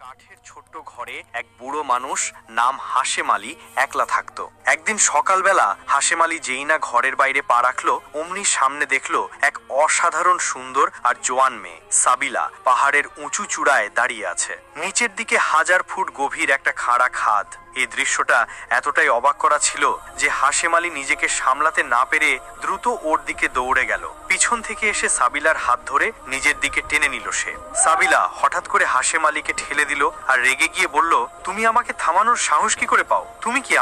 কাঠের ছোট্ট ঘরে এক বুড়ো মানুষ নাম হাশেম আলী একলা থাকতো। একদিন সকালবেলা হাশেম আলী যেই না ঘরের বাইরে পা রাখলো, অমনি সামনে দেখলো এক অসাধারণ সুন্দর আর জোয়ান মেয়ে সাবিলা পাহাড়ের উঁচু চূড়ায় দাঁড়িয়ে আছে। নিচের দিকে 1000 ফুট গভীর একটা খাড়া খাদ। এই দৃশ্যটা এতটাই অবাক করা ছিল যে হাশেম আলী নিজেকে সামলাতে না পেরে দ্রুত ওর দিকে দৌড়ে গেল। পিছন থেকে এসে সাবিলার হাত ধরে নিজের দিকে টেনে নিল সে। সাবিলা হঠাৎ করে হাশেম আলীকে ঠেলে দিল আর রেগে গিয়ে বলল, তুমি আমাকে থামানোর সাহস কি করে পাও? তুমি কি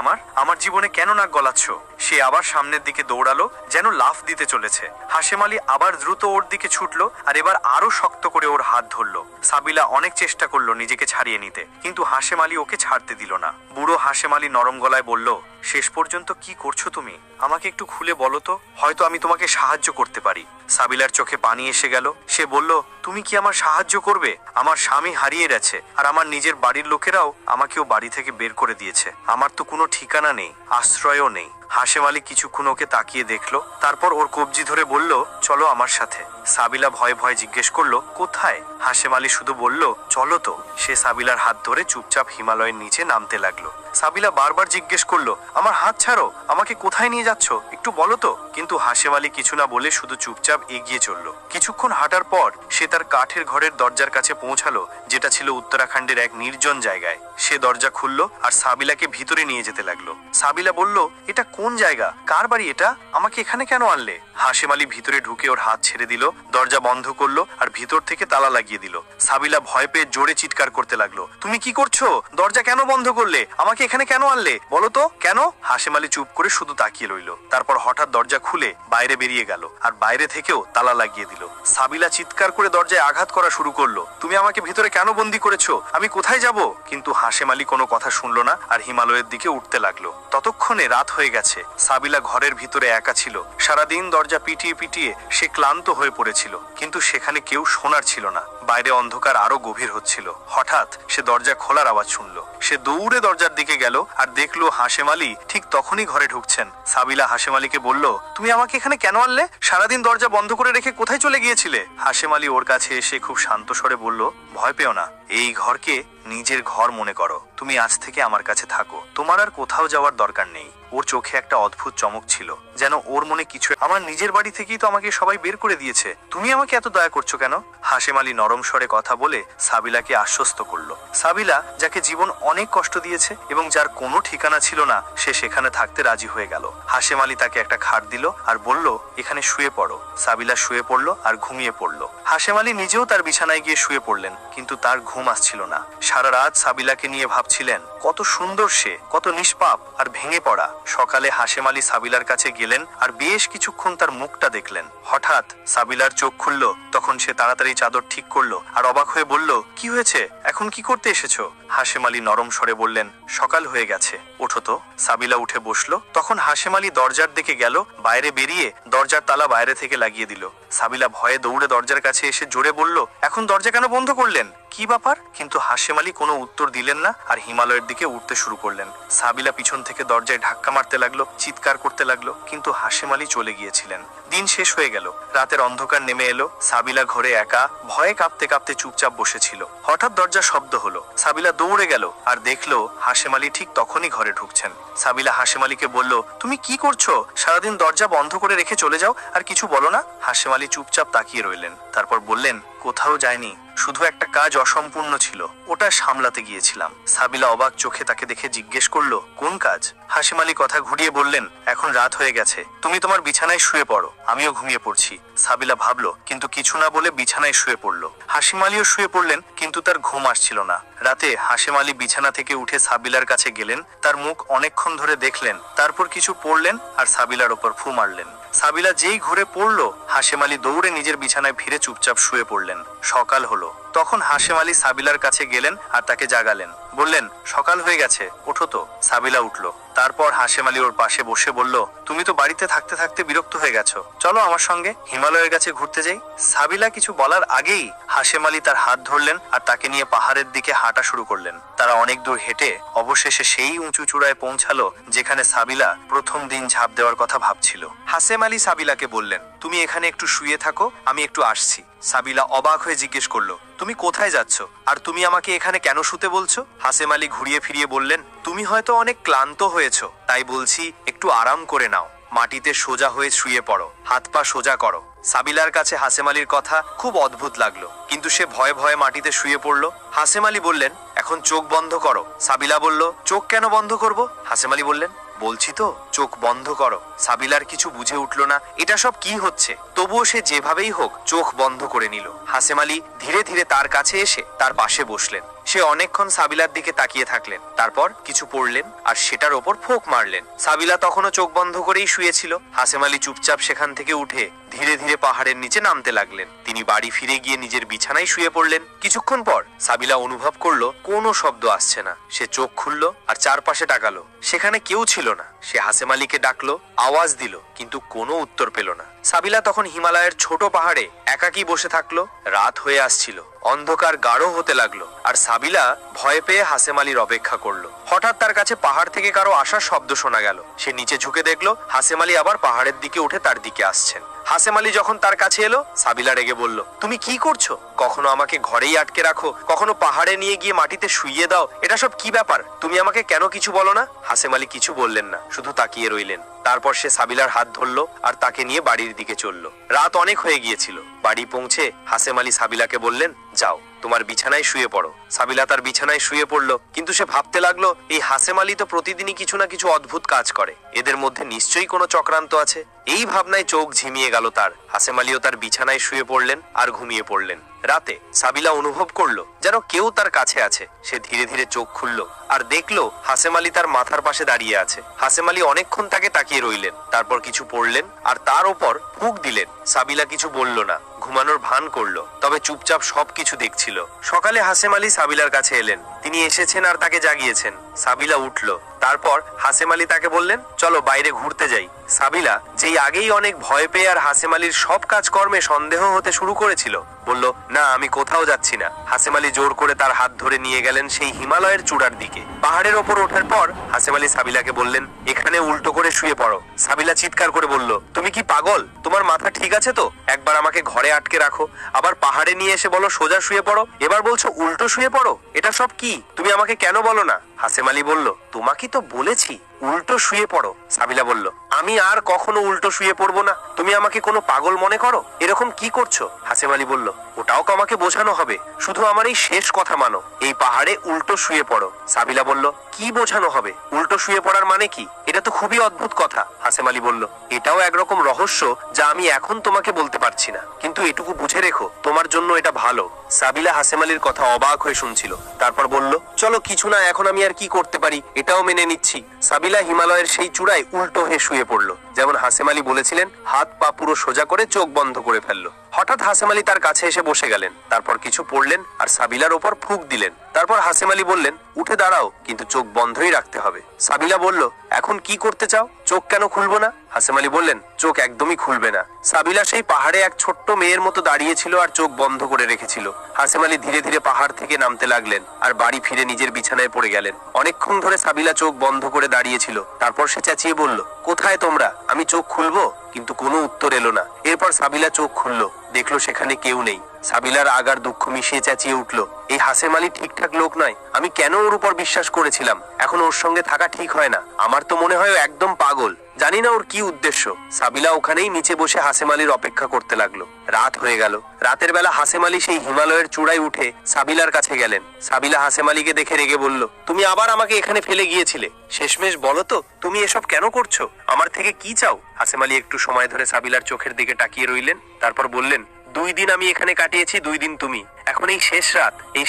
আমার জীবনে কেন নাক গলাচ্ছ? সে আবার সামনের দিকে দৌড়ালো, যেন লাফ দিতে চলেছে। হাশেম আলী আবার দ্রুত ওর দিকে ছুটলো আর এবার আরো শক্ত করে ওর হাত ধরলো। সাবিলা অনেক চেষ্টা করলো নিজেকে ছাড়িয়ে নিতে, কিন্তু হাশেম আলী ওকে ছাড়তে দিল না। বুড়ো হাশেম আলী নরম গলায় বলল, শেষ পর্যন্ত কি করছো তুমি? আমাকে একটু খুলে বলো তো, হয়তো আমি তোমাকে সাহায্য করতে পারি। সাবিলার চোখে পানি এসে গেল। সে বলল, তুমি কি আমার সাহায্য করবে? আমার স্বামী হারিয়ে গেছে আর আমার নিজের বাড়ির লোকেরাও আমাকেও বাড়ি থেকে বের করে দিয়েছে। আমার তো কোনো ঠিকানা নেই, আশ্রয়ও নেই। হাশেম আলী কিছুক্ষণ ওকে তাকিয়ে দেখলো, তারপর ওর কবজি ধরে বলল, চলো আমার সাথে। সাবিলা ভয়ে ভয়ে জিজ্ঞেস করলো, কোথায়? হাশেম আলী শুধু বলল, চলো তো। সে সাবিলার হাত ধরে চুপচাপ হিমালয়ের নিচে নামতে লাগলো। সাবিলা বারবার জিজ্ঞেস করলো, আমার হাত ছাড়ো, আমাকে কোথায় নিয়ে যাচ্ছ, একটু বলো তো। কিন্তু হাশেম আলী কিছু না বলে শুধু চুপচাপ এগিয়ে চললো। কিছুক্ষণ হাঁটার পর সে তার কাঠের ঘরের দরজার কাছে পৌঁছালো, যেটা ছিল উত্তরাখণ্ডের এক নির্জন জায়গায়। সে দরজা খুললো আর সাবিলাকে ভিতরে নিয়ে যেতে লাগলো। সাবিলা বলল, এটা কোন জায়গা? কার বাড়ি এটা? আমাকে এখানে কেন আনলে? হাশেম আলী ভিতরে ঢুকে ওর হাত ছেড়ে দিল, দরজা বন্ধ করলো আর ভিতর থেকে তালা লাগিয়ে দিল। সাবিলা ভয় পেয়ে জোরে চিৎকার করতে লাগলো, তুমি কি করছো? দরজা কেন বন্ধ করলে? আমাকে এখানে কেন আনলে? বলো তো কেন? হাশেম আলী চুপ করে শুধু তাকিয়ে রইল। তারপর হঠাৎ দরজা খুলে বাইরে বেরিয়ে গেল আর বাইরে থেকেও তালা লাগিয়ে দিল। সাবিলা চিৎকার করে দরজায় আঘাত করা শুরু করলো, তুমি আমাকে ভিতরে কেন বন্দি করেছো? আমি কোথায় যাব? কিন্তু হাশেম আলী কোনো কথা শুনলো না আর হিমালয়ের দিকে উঠতে লাগলো। ততক্ষণে রাত হয়ে গেছে। সাবিলা ঘরের ভিতরে একা ছিল। সারাদিন দরজা পিটিয়ে পিটিয়ে সে ক্লান্ত হয়ে পড়েছিল, কিন্তু সেখানে কেউ শোনার ছিল না। বাইরে অন্ধকার আরো গভীর হচ্ছিল। হঠাৎ সে দরজা খোলার আওয়াজ শুনলো। সে দৌড়ে দরজার দিকে গেল আর দেখলো হাশেম আলী ঠিক তখনই ঘরে ঢুকছেন। সাবিলা হাশেম আলীকে বলল, তুমি আমাকে এখানে কেন আনলে? সারাদিন দরজা বন্ধ করে রেখে কোথায় চলে গিয়েছিলে? হাশেম আলী ওর কাছে এসে খুব শান্ত স্বরে বলল, ভয় পেও না, এই ঘরকে নিজের ঘর মনে করো। তুমি আজ থেকে আমার কাছে থাকো, তোমার আর কোথাও যাওয়ার দরকার নেই। ওর চোখে একটা অদ্ভুত চমক ছিল, যেন ওর মনে কিছু। আমার নিজের বাড়ি থেকেই তো আমাকে সবাই বের করে দিয়েছে, তুমি আমাকে এত দয়া করছো কেন? হাশেম আলী নরম স্বরে কথা বলে সাবিলাকে আশ্বস্ত করলো। সাবিলা, যাকে জীবন অনেক কষ্ট দিয়েছে এবং যার কোনো ঠিকানা ছিল না, সে সেখানে থাকতে রাজি হয়ে গেল। হাশেম আলী তাকে একটা খাট দিল আর বলল, এখানে শুয়ে পড়ো। সাবিলা শুয়ে পড়লো আর ঘুমিয়ে পড়লো। হাশেম আলী নিজেও তার বিছানায় গিয়ে শুয়ে পড়লেন, কিন্তু তার ঘুম আসছিল না। সারা রাত সাবিলাকে নিয়ে ভাবছিলেন, কত সুন্দর সে, কত নিষ্পাপ আর ভেঙে পড়া। সকালে হাশেম আলী সাবিলার কাছে গেলেন আর বেশ কিছুক্ষণ তার মুখটা দেখলেন। হঠাৎ সাবিলার চোখ খুলল। তখন সে তাড়াতাড়ি চাদর ঠিক করলো আর অবাক হয়ে বলল, কি হয়েছে? এখন কি করতে এসেছো? হাশেম আলী নরম স্বরে বললেন, সকাল হয়ে গেছে, ওঠো তো। সাবিলা উঠে বসলো। তখন হাশেম আলী দরজার দিকে গেল, বাইরে বেরিয়ে দরজার তালা বাইরে থেকে লাগিয়ে দিল। সাবিলা ভয়ে দৌড়ে দরজার কাছে এসে জোরে বলল, এখন দরজা কেন বন্ধ করলেন? কি ব্যাপার? কিন্তু হাশেম আলী কোনো উত্তর দিলেন না আর হিমালয়ের দিকে উঠতে শুরু করলেন। সাবিলা পিছন থেকে দরজায় ধাক্কা মারতে লাগলো, চিৎকার করতে লাগলো, কিন্তু হাশেম আলী চলে গিয়েছিলেন। দিন শেষ হয়ে গেল, রাতের অন্ধকার নেমে এলো। সাবিলা ঘরে একা, ভয়ে কাঁপতে কাঁপতে চুপচাপ বসেছিল। হঠাৎ দরজা শব্দ হলো। সাবিলা দৌড়ে গেল আর দেখলো হাশেম আলী ঠিক তখনই ঘরে ঢুকছেন। সাবিলা হাশেম আলীকে বলল, তুমি কি করছো? সারাদিন দরজা বন্ধ করে রেখে চলে যাও আর কিছু বলো না? হাশেম আলী চুপচাপ তাকিয়ে রইলেন। তারপর বললেন, কোথাও যায়নি, শুধু একটা কাজ অসম্পূর্ণ ছিল, ওটা সামলাতে গিয়েছিলাম। সাবিলা অবাক চোখে তাকে দেখে জিজ্ঞেস করলো, কোন কাজ? হাশেম আলী কথা ঘুরিয়ে বললেন, এখন রাত হয়ে গেছে, তুমি তোমার বিছানায় শুয়ে পড়ো, আমিও ঘুমিয়ে পড়ছি। সাবিলা ভাবলো, কিন্তু কিছু না বলে বিছানায় শুয়ে পড়লো। হাশেম আলীও শুয়ে পড়লেন, কিন্তু তার ঘুম আসছিল না। রাতে হাশেম আলী বিছানা থেকে উঠে সাবিলার কাছে গেলেন, তার মুখ অনেকক্ষণ ধরে দেখলেন, তারপর কিছু পড়লেন আর সাবিলার ওপর ফু মারলেন। সাবিলা যেই ঘুরে পড়লো, হাশেম আলী দৌড়ে নিজের বিছানায় ফিরে চুপচাপ শুয়ে পড়লেন। সকাল হলো। তখন হাশেম আলী সাবিলার কাছে গেলেন আর তাকে জাগালেন, বললেন, সকাল হয়ে গেছে, ওঠো তো। সাবিলা উঠলো। তারপর হাশেম আলী ওর পাশে বসে বলল, তুমি তো বাড়িতে থাকতে থাকতে বিরক্ত হয়ে গেছো, চলো আমার সঙ্গে হিমালয়ের কাছে ঘুরতে যাই। সাবিলা কিছু বলার আগেই হাশেম আলী তার হাত ধরলেন আর তাকে নিয়ে পাহাড়ের দিকে হাঁটা শুরু করলেন। তারা অনেক দূর হেঁটে অবশেষে সেই উঁচু চূড়ায় পৌঁছালো, যেখানে সাবিলা প্রথম দিন ঝাঁপ দেওয়ার কথা ভাবছিল। হাশেম আলী সাবিলাকে বললেন, তুমি এখানে একটু শুয়ে থাকো, আমি একটু আসছি। সাবিলা অবাক হয়ে জিজ্ঞেস করলো, তুমি কোথায় যাচ্ছ, আর তুমি আমাকে এখানে কেন শুতে বলছো? হাসেম আলী ঘুরিয়ে ফিরিয়ে বললেন, তুমি হয়তো অনেক ক্লান্ত হয়েছো, তাই বলছি একটু আরাম করে নাও। মাটিতে সোজা হয়ে শুয়ে পড়ো, হাত পা সোজা করো। সাবিলার কাছে হাসেম আলীর কথা খুব অদ্ভুত লাগলো, কিন্তু সে ভয়ে ভয়ে মাটিতে শুয়ে পড়ল। হাসেম আলী বললেন, এখন চোখ বন্ধ করো। সাবিলা বলল, চোখ কেন বন্ধ করব? হাসেম আলী বললেন, বলছি তো, চোখ বন্ধ করো। সাবিলার কিছু বুঝে উঠল না এটা সব কি হচ্ছে, তবুও সে যেভাবেই হোক চোখ বন্ধ করে নিল। হাসেম আলী ধীরে ধীরে তার কাছে এসে তার পাশে বসলেন। সে অনেকক্ষণ সাবিলার দিকে তাকিয়ে থাকলেন, তারপর কিছু পড়লেন আর সেটার ওপর ফোঁক মারলেন। সাবিলা তখনও চোখ বন্ধ করেই শুয়েছিল। হাসেম আলী চুপচাপ সেখান থেকে উঠে ধীরে ধীরে পাহাড়ের নিচে নামতে লাগলেন। তিনি বাড়ি ফিরে গিয়ে নিজের বিছানায় শুয়ে পড়লেন। কিছুক্ষণ পর সাবিলা অনুভব করলো কোনো শব্দ আসছে না। সে চোখ খুলল আর চারপাশে তাকালো, সেখানে কেউ ছিল না। সে হাসেম আলীকে ডাকলো, আওয়াজ দিল, কিন্তু কোনো উত্তর পেল না। সাবিলা তখন হিমালয়ের ছোট পাহাড়ে একাকী বসে থাকলো। রাত হয়ে আসছিল, অন্ধকার গাঢ় হতে লাগলো, আর সাবিলা ভয় পেয়ে হাসেম আলীর অপেক্ষা করলো। হঠাৎ তার কাছে পাহাড় থেকে কারো আসার শব্দ শোনা গেল। সে নিচে ঝুঁকে দেখলো হাসেম আলী আবার পাহাড়ের দিকে উঠে তার দিকে আসছেন। হাসেম আলী যখন তার কাছে এলো, সাবিলা রেগে বলল, তুমি কি করছো? কখনো আমাকে ঘরেই আটকে রাখো, কখনো পাহাড়ে নিয়ে গিয়ে মাটিতে শুইয়ে দাও, এটা সব কি ব্যাপার? তুমি আমাকে কেন কিছু বলো না? হাসেম আলী কিছু বললেন না, শুধু তাকিয়ে রইলেন। তারপর সে সাবিলার হাত ধরলো আর তাকে নিয়ে বাড়ির দিকে চলল। রাত অনেক হয়ে গিয়েছিল। বাড়ি পৌঁছে হাসেম আলী সাবিলাকে বললেন, যাও তোমার বিছানায় শুয়ে পড়ো। সাবিলা তার বিছানায় শুয়ে পড়লো, কিন্তু সে ভাবতে লাগলো, এই হাসেম আলী তো প্রতিদিনই কিছু না কিছু অদ্ভুত কাজ করে, এদের মধ্যে নিশ্চয়ই কোনো চক্রান্ত আছে। এই ভাবনায় চোখ ঝিমিয়ে গেল তার। হাসেম আলীও তার বিছানায় শুয়ে পড়লেন আর ঘুমিয়ে পড়লেন। রাতে সাবিলা অনুভব করলো যেন কেউ তার কাছে আছে। সে ধীরে ধীরে চোখ খুলল আর দেখলো হাসেম আলী তার মাথার পাশে দাঁড়িয়ে আছে। হাসেম আলী অনেকক্ষণ তাকে তাকিয়ে রইলেন, তারপর কিছু পড়লেন আর তার ওপর ফুঁক দিলেন। সাবিলা কিছু বলল না, ঘুমানোর ভান করলো, তবে চুপচাপ সবকিছু দেখছিল। সকালে হাসেম আলী সাবিলার কাছে এলেন। তিনি এসেছেন আর তাকে জাগিয়েছেন। সাবিলা উঠল। তারপর হাসেম আলী তাকে বললেন, চলো বাইরে ঘুরতে যাই। সাবিলা, যেই আগেই অনেক ভয় পেয়ে আর হাসেম আলীর সব কাজকর্মে সন্দেহ হতে শুরু করেছিল, বলল, না আমি কোথাও যাচ্ছি না। হাসেম আলী জোর করে তার হাত ধরে নিয়ে গেলেন সেই হিমালয়ের চূড়ার দিকে। পাহাড়ের ওপর ওঠার পর হাসেম আলী সাবিলাকে বললেন, এখানে উল্টো করে শুয়ে পড়ো। সাবিলা চিৎকার করে বলল, তুমি কি পাগল? তোমার মাথা ঠিক আছে তো? একবার আমাকে ঘরে আটকে রাখো, আবার পাহাড়ে নিয়ে এসে বলো সোজা শুয়ে পড়ো, এবার বলছো উল্টো শুয়ে পড়ো। এটা সব কি? তুমি আমাকে কেন বলো না? হাসেম আলী বলল, তোমাকে তো বলেছি উল্টো শুয়ে পড়ো। সাবিলা বলল, আমি আর কখনো উল্টো শুয়ে পড়বো না। তুমি আমাকে কোনো পাগল মনে করো? এরকম কি করছো? হাসেম আলী বলল, ওটাও তো আমাকে বোঝানো হবে, শুধু আমার এই শেষ কথা মানো, এই পাহাড়ে উল্টো শুয়ে পড়ো। সাবিলা বলল, কি বোঝানো হবে? উল্টো শুয়ে পড়ার মানে কি? এটা তো খুবই অদ্ভুত কথা। হাসেম আলী বলল, এটাও একরকম রহস্য যা আমি এখন তোমাকে বলতে পারছি না, কিন্তু এটুকু বুঝে রেখো, তোমার জন্য এটা ভালো। সাবিলা হাসেম আলীর কথা অবাক হয়ে শুনছিল। তারপর বলল, চলো কিছু না, এখন আমি আর কি করতে পারি, এটাও মেনে নিচ্ছি। সাবিলা হিমালয়ের সেই চূড়ায় উল্টো হয়ে শুয়ে পড়লো, যেমন হাসেম আলী বলেছিলেন। হাত পা পুরো সোজা করে চোখ বন্ধ করে ফেললো। হঠাৎ হাসেম আলী তার কাছে এসে বসে গেলেন। তারপর কিছু পড়লেন আর সাবিলার ওপর ফুঁক দিলেন। তারপর হাসেম আলী বললেন, উঠে দাঁড়াও, কিন্তু চোখ বন্ধই রাখতে হবে। সাবিলা বলল, এখন কি করতে চাও? চোখ কেন খুলবো না? হাসেম আলী বললেন, চোখ একদমই খুলবে না। সাবিলা সেই পাহাড়ে এক ছোট্ট মেয়ের মতো দাঁড়িয়েছিল আর চোখ বন্ধ করে রেখেছিল। হাসেম আলী ধীরে ধীরে পাহাড় থেকে নামতে লাগলেন আর বাড়ি ফিরে নিজের বিছানায় পড়ে গেলেন। অনেকক্ষণ ধরে সাবিলা চোখ বন্ধ করে দাঁড়িয়েছিল। তারপর সে চেঁচিয়ে বলল, কোথায় তোমরা? আমি চোখ খুলবো, কিন্তু কোনো উত্তর এলো না। এরপর সাবিলা চোখ খুললো, দেখলো সেখানে কেউ নেই। সাবিলার আগার দুঃখ মিশিয়ে চেঁচিয়ে উঠল, এই হাসেম আলী ঠিকঠাক লোক নয়। আমি কেন ওর উপর বিশ্বাস করেছিলাম? এখন ওর সঙ্গে থাকা ঠিক হয় না। আমার তো মনে হয় ও একদম পাগল। জানি না ওর কি উদ্দেশ্য। সাবিলা ওখানেই নিচে বসে হাসেম আলীর অপেক্ষা করতে লাগলো। রাত হয়ে গেল। রাতের বেলা হাসেম আলী সেই হিমালয়ের চূড়ায় উঠে সাবিলার কাছে গেলেন। সাবিলা হাসেম আলীকে দেখে রেগে বলল, তুমি আবার আমাকে এখানে ফেলে গিয়েছিলে। শেষমেশ বলো তো, তুমি এসব কেন করছো? আমার থেকে কি চাও? হাসেম আলী একটু সময় ধরে সাবিলার চোখের দিকে তাকিয়ে রইলেন। তারপর বললেন, 2 দিন আমি এখানে কাটিয়েছি, 2 দিন তুমি। এখন এই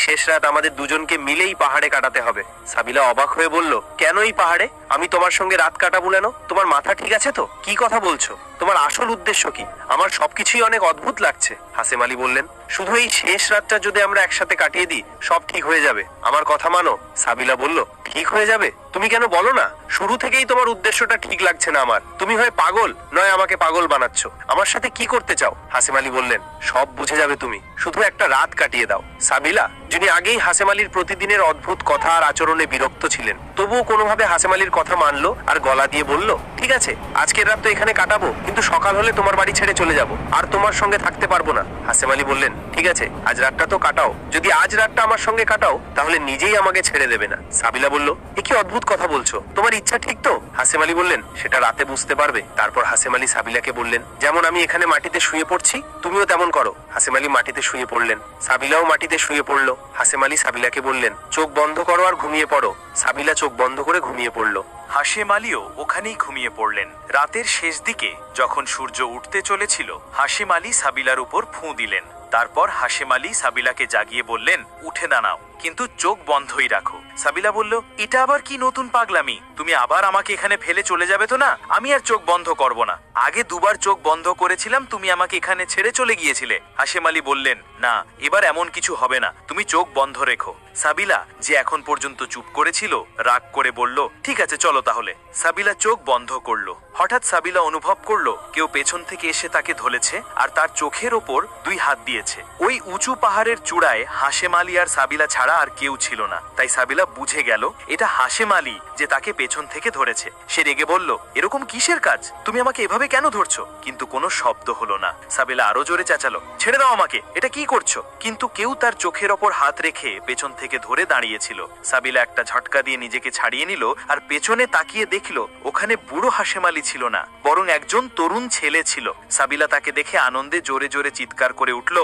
শেষ রাত আমাদের দুজনকে মিলেই পাহাড়ে কাটাতে হবে। সাবিলা অবাক হয়ে বলল, কেন এই পাহাড়ে? আমি তোমার সঙ্গে রাত কাটাবো কেন? তোমার মাথা ঠিক আছে তো? কি কথা বলছো? তোমার আসল উদ্দেশ্য কি? আমার সবকিছুই অনেক অদ্ভুত লাগছে। হাসেম আলী বললেন, শুধু এই শেষ রাতটা যদি আমরা একসাথে কাটিয়ে দিই, সব ঠিক হয়ে যাবে। আমার কথা মানো। সাবিলা বলল, ঠিক হয়ে যাবে? তুমি কেন বলো না? শুরু থেকেই তোমার উদ্দেশ্যটা ঠিক লাগছে না আমার। তুমি হয় পাগল, নয় আমাকে পাগল বানাচ্ছ। আমার সাথে কি করতে চাও? হাসেম আলী বললেন, সব বুঝে যাবে তুমি, শুধু একটা রাত কাটিয়ে দাও। সাবিলা, যিনি আগেই হাসেম আলীর প্রতিদিনের অদ্ভুত কথা আর আচরণে বিরক্ত ছিলেন, তবুও কোনোভাবে হাসেম আলীর কথা মানলো আর গলা দিয়ে বলল, ঠিক আছে, আজকের রাত তো এখানে কাটাবো, কিন্তু সকাল হলে তোমার বাড়ি ছেড়ে চলে যাব, আর তোমার সঙ্গে থাকতে পারবো না। হাসেম আলী বললেন, ঠিক আছে, আজ রাতটা তো কাটাও, যদি আজ রাতটা আমার সঙ্গে কাটাও তাহলে নিজেই আমাকে ছেড়ে দেবে না। সাবিলা বলল, এ কি অদ্ভুত কথা বলছো, তোমার ইচ্ছা ঠিক তো? হাসেম আলী বললেন, সেটা রাতে বুঝতে পারবে। তারপর হাসেম আলী সাবিলাকে বললেন, যেমন আমি এখানে মাটিতে শুয়ে পড়ছি তুমিও তেমন করো। হাসেম আলী মাটিতে শুয়ে পড়লেন, সাবিলাও মাটিতে শুয়ে পড়লো। হাসেম আলী সাবিলাকে বললেন, চোখ বন্ধ করো আর ঘুমিয়ে পড়ো। সাবিলা চোখ বন্ধ করে ঘুমিয়ে পড়লো। হাশেম আলীও ওখানেই ঘুমিয়ে পড়লেন। রাতের শেষ দিকে যখন সূর্য উঠতে চলেছিল, হাশেম আলী সাবিলার উপর ফুঁ দিলেন। তারপর হাশেম আলী সাবিলাকে জাগিয়ে বললেন, উঠে দাঁড়াও, কিন্তু চোখ বন্ধই রাখো। সাবিলা বলল, এটা আবার কি নতুন পাগলামি? তুমি আবার আমাকে এখানে ফেলে চলে যাবে তো না? আমি আর চোখ বন্ধ করব না। আগে দুবার চোখ বন্ধ করেছিলাম, তুমি আমাকে এখানে ছেড়ে চলে গিয়েছিলে। হাশেম আলী বললেন, না, এবার এমন কিছু হবে না, তুমি চোখ বন্ধ রেখো। সাবিলা, যে এখন পর্যন্ত চুপ করেছিল, রাগ করে বলল, ঠিক আছে, চলো তাহলে। সাবিলা চোখ বন্ধ করলো। হঠাৎ সাবিলা অনুভব করলো কেউ পেছন থেকে এসে তাকে ধরেছে আর তার চোখের ওপর 2 হাত দিয়েছে। ওই উঁচু পাহাড়ের চূড়ায় হাশেম আলী আর সাবিলা ছাড়া আর কেউ ছিল না। তাই সাবিলা বুঝে গেল এটা হাশেম আলী যে তাকে পেছন থেকে ধরেছে। সে রেগে বলল, এরকম কিসের কাজ? তুমি আমাকে এভাবে কেন ধরছো? কিন্তু কোনো শব্দ হলো না। সাবিলা আরো জোরে চেঁচালো, ছেড়ে দাও আমাকে, এটা কি করছো? কিন্তু কেউ তার চোখের ওপর হাত রেখে পেছন থেকে ধরে দাঁড়িয়েছিল। সাবিলা একটা ঝটকা দিয়ে নিজেকে ছাড়িয়ে নিল আর পেছনে তাকিয়ে দেখলো ওখানে বুড়ো হাশেম আলী ছিল না, বরং একজন তরুণ ছেলে ছিল। সাবিলা তাকে দেখে আনন্দে জোরে জোরে চিৎকার করে উঠল,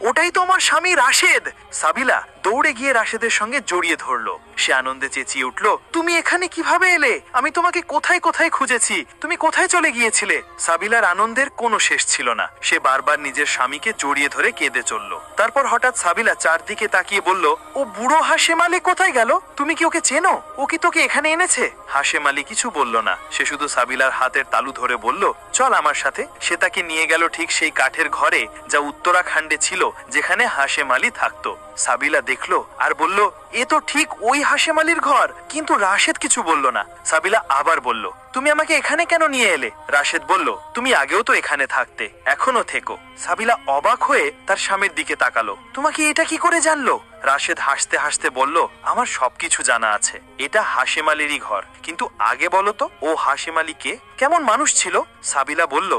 ওটাই তো আমার স্বামী রাশেদ। সাবিলা দৌড়ে গিয়ে রাশেদের সঙ্গে জড়িয়ে ধরলো। সে আনন্দে চেঁচিয়ে উঠল, তুমি এখানে কিভাবে এলে? আমি তোমাকে কোথায় কোথায় খুঁজেছি, তুমি কোথায় চলে গিয়েছিলে? সাবিলার আনন্দের কোনো শেষ ছিল না। সে বারবার নিজের স্বামীকে জড়িয়ে ধরে কেঁদে চলল। তারপর হঠাৎ সাবিলা চারদিকে তাকিয়ে বলল, ও বুড়ো হাশেম আলী কোথায় গেল? তুমি কি ওকে চেনো? ও কি তোকে এখানে এনেছে? হাশেম আলী কিছু বলল না। সে শুধু সাবিলার হাতের তালু ধরে বলল, চল আমার সাথে। সে তাকে নিয়ে গেল ঠিক সেই কাঠের ঘরে যা উত্তরাখণ্ডে ছিল, যেখানে হাশেম আলী থাকতো। সাবিলা দেখলো আর বলল, এ তো ঠিক ওই হাশেম আলীর ঘর। কিন্তু রাশেদ কিছু বলল না। সাবিলা আবার বলল, তুমি আমাকে এখানে কেন নিয়ে এলে? রাশেদ বলল, তুমি আগেও তো এখানে থাকতে, এখনো থেকো। সাবিলা অবাক হয়ে তার স্বামীর দিকে তাকালো। তোমাকে এটা কি করে জানলো? রাশেদ হাসতে হাসতে বলল, আমার সবকিছু জানা আছে। এটা হাশেম আলীরই ঘর। কিন্তু আগে বলো তো, ও হাশেম আলী কে? কেমন মানুষ ছিল? সাবিলা বলল,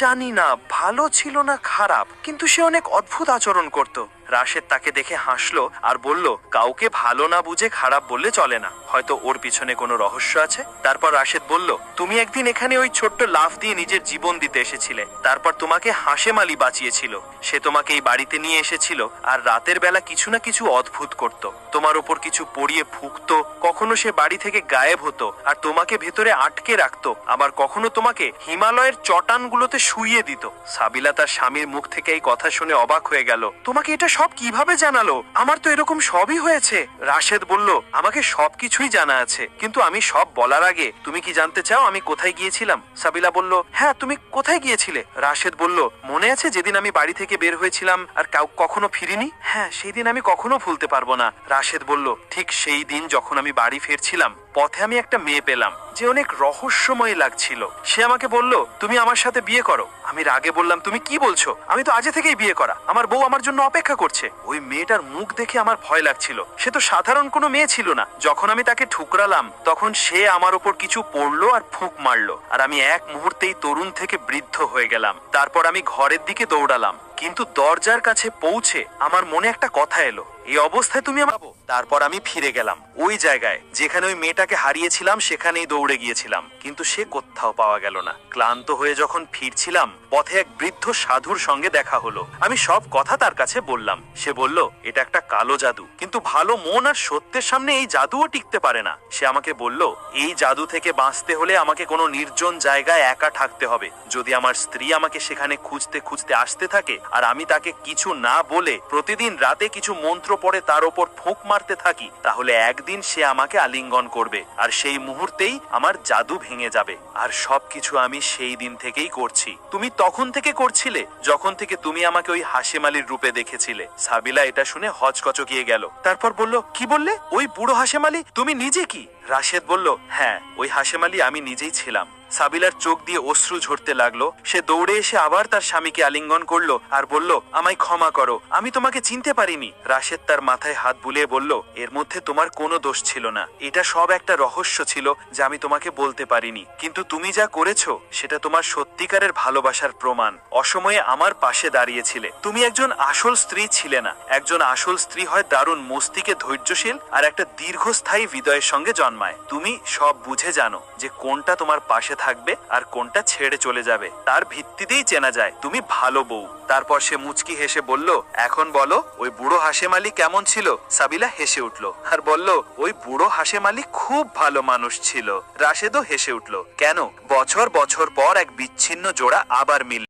জানি না, ভালো ছিল না খারাপ, কিন্তু সে অনেক অদ্ভুত আচরণ করত। রাশেদ তাকে দেখে হাসলো আর বলল, কাউকে ভালো না বুঝে খারাপ বললে চলে না, হয়তো ওর পিছনে কোনো রহস্য আছে। তারপর রাশেদ বলল, তুমি একদিন এখানে ওই ছোট্ট লাফ দিয়ে নিজের জীবন দিতে এসেছিলে। তারপর তোমাকে হাশেম আলী বাঁচিয়েছিল। সে তোমাকে এই বাড়িতে নিয়ে এসেছিল আর রাতের বেলা কিছু না কিছু অদ্ভুত করত। তোমার উপর কিছু পড়িয়ে ফুঁকতো, কখনো সে বাড়ি থেকে গায়েব হতো আর তোমাকে ভেতরে আটকে রাখতো, আবার কখনো তোমাকে হিমালয়ের চটানগুলোতে শুইয়ে দিত। সাবিলা তার স্বামীর মুখ থেকে এই কথা শুনে অবাক হয়ে গেল। তোমাকে এটা সব কিভাবে জানালো? আমার তো এরকম সবই হয়েছে। রাশেদ বলল, আমাকে সবকিছুই জানা আছে, কিন্তু আমি সব বলার আগে তুমি কি জানতে চাও আমি কোথায় গিয়েছিলাম? সাবিলা বলল, হ্যাঁ, তুমি কোথায় গিয়েছিলে? রাশেদ বলল, মনে আছে যেদিন আমি বাড়ি থেকে বের হয়েছিলাম আর কখনো ফিরিনি? হ্যাঁ, সেই দিন আমি কখনো ভুলতে পারবো না। রাশেদ বলল, ঠিক সেই দিন যখন আমি বাড়ি ফিরছিলাম, পথে আমি একটা মেয়ে পেলাম যে অনেক রহস্যময় লাগছিল। সে আমাকে বলল, তুমি আমার সাথে বিয়ে করো। আমি রাগে বললাম, তুমি কি বলছো? আমি তো আজে থেকেই বিয়ে করা, আমার বউ আমার জন্য অপেক্ষা করছে। ওই মেয়েটার মুখ দেখে আমার ভয় লাগছিল। সে তো সাধারণ কোনো মেয়ে ছিল না। যখন আমি তাকে ঠুকরালাম, তখন সে আমার ওপর কিছু পড়লো আর ফুঁক মারলো, আর আমি এক মুহূর্তেই তরুণ থেকে বৃদ্ধ হয়ে গেলাম। তারপর আমি ঘরের দিকে দৌড়ালাম, কিন্তু দরজার কাছে পৌঁছে আমার মনে একটা কথা এলো, এই অবস্থায় তুমি আমার। তারপর আমি ফিরে গেলাম ওই জায়গায় যেখানে ওই মেয়েটাকে হারিয়েছিলাম, সেখানেই দৌড়ে গিয়েছিলাম, কিন্তু সে কোথাও পাওয়া গেল না। ক্লান্ত হয়ে যখন ফিরছিলাম, পথে এক বৃদ্ধ সাধুর সঙ্গে দেখা হলো। আমি সব কথা তার কাছে বললাম। সে বলল, এটা একটা কালো জাদু, কিন্তু ভালো মন আর সত্যের সামনে এই জাদুও টিকতে পারে না। সে আমাকে বলল, এই জাদু থেকে বাঁচতে হলে আমাকে কোনো নির্জন জায়গায় একা থাকতে হবে। যদি আমার স্ত্রী আমাকে সেখানে খুঁজতে খুঁজতে আসতে থাকে আর আমি তাকে কিছু না বলে প্রতিদিন রাতে কিছু মন্ত্র পড়ে তার ওপর ফুঁক মারতে থাকি, তাহলে একদিন সে আমাকে আলিঙ্গন করবে আর সেই মুহূর্তেই আমার জাদু ভেঙে যাবে। আর সবকিছু আমি সেই দিন থেকেই করছি। তুমি তখন থেকে করছিলে যখন থেকে তুমি আমাকে ওই হাশেম আলীর রূপে দেখেছিলে। সাবিলা এটা শুনে হচকচকিয়ে গেল। তারপর বলল, কি বললে? ওই বুড়ো হাশেম আলী? তুমি নিজে কি? রাশেদ বলল, হ্যাঁ, ওই হাশেম আলী আমি নিজেই ছিলাম। সাবিলার চোখ দিয়ে অশ্রু ঝরতে লাগলো। সে দৌড়ে এসে আবার তার স্বামীকে আলিঙ্গন করলো আর বলল, আমায় ক্ষমা করো, আমি তোমাকে চিনতে পারিনি। রাশেদ তার মাথায় হাত বুলিয়ে বলল, এর মধ্যে তোমার কোনো দোষ ছিল না, এটা সব একটা রহস্য ছিল যা আমি তোমাকে বলতে পারিনি। কিন্তু তুমি যা করেছো সেটা তোমার সত্যিকারের ভালোবাসার প্রমাণ। অসময়ে আমার পাশে দাঁড়িয়েছিলে। তুমি একজন আসল স্ত্রী ছিলে না। একজন আসল স্ত্রী হয় দারুণ মস্তিকে ধৈর্যশীল আর একটা দীর্ঘস্থায়ী হৃদয়ের সঙ্গে জন্মায়। তুমি সব বুঝে জানো যে কোনটা তোমার পাশে থাকবে আর কোনটা ছেড়ে চলে যাবে। তার ভিত্তিতেই চেনা যায় তুমি ভালো বউ। তারপর সে মুচকি হেসে বলল, এখন বলো ওই বুড়ো হাশেম আলী কেমন ছিল? সাবিলা হেসে উঠল আর বলল, ওই বুড়ো হাশেম আলী খুব ভালো মানুষ ছিল। রাশেদও হেসে উঠল। কেন? বছর বছর পর এক বিচ্ছিন্ন জোড়া আবার মিলল।